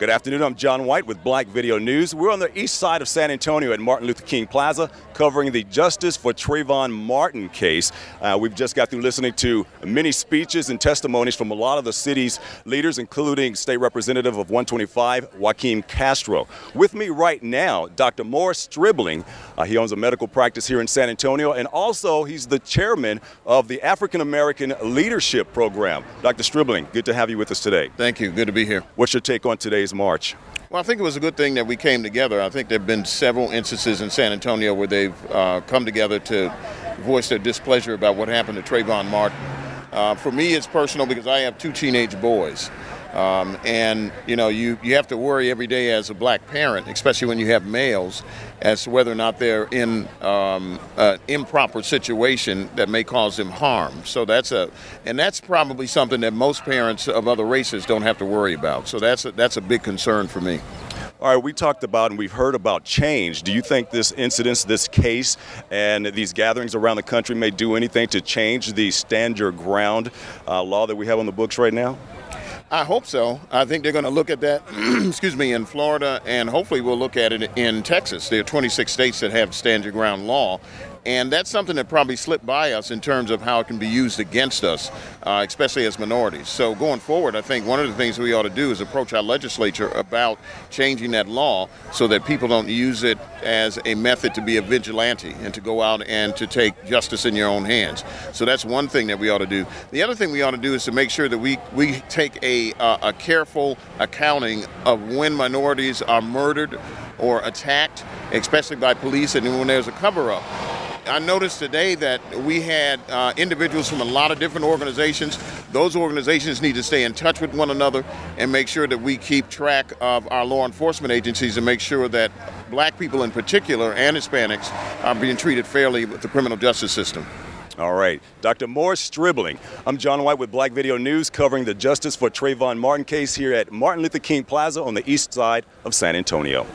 Good afternoon, I'm John White with Black Video News. We're on the east side of San Antonio at Martin Luther King Plaza covering the Justice for Trayvon Martin case. We've just got through listening to many speeches and testimonies from a lot of the city's leaders, including State Representative of 125, Joaquin Castro. With me right now, Dr. Morris Stribling. He owns a medical practice here in San Antonio, and also he's the chairman of the African American Leadership Program. Dr. Stribling, good to have you with us today. Thank you. Good to be here. What's your take on today's march? Well, I think it was a good thing that we came together. I think there have been several instances in San Antonio where they've come together to voice their displeasure about what happened to Trayvon Martin. For me, it's personal because I have two teenage boys. And, you know, you have to worry every day as a black parent, especially when you have males, as to whether or not they're in an improper situation that may cause them harm. So that's probably something that most parents of other races don't have to worry about. So that's a big concern for me. All right, we talked about and we've heard about change. Do you think this incident, this case, and these gatherings around the country may do anything to change the stand your ground law that we have on the books right now? I hope so. I think they're going to look at that, in Florida, and hopefully we'll look at it in Texas. There are 26 states that have stand your ground law. And that's something that probably slipped by us in terms of how it can be used against us, especially as minorities. So going forward, I think one of the things we ought to do is approach our legislature about changing that law so that people don't use it as a method to be a vigilante and to go out and to take justice in your own hands. So that's one thing that we ought to do. The other thing we ought to do is to make sure that we take a careful accounting of when minorities are murdered or attacked, especially by police, and when there's a cover-up. I noticed today that we had individuals from a lot of different organizations. Those organizations need to stay in touch with one another and make sure that we keep track of our law enforcement agencies and make sure that black people in particular and Hispanics are being treated fairly with the criminal justice system. All right. Dr. Morris Stribling. I'm John White with Black Video News covering the Justice for Trayvon Martin case here at Martin Luther King Plaza on the east side of San Antonio.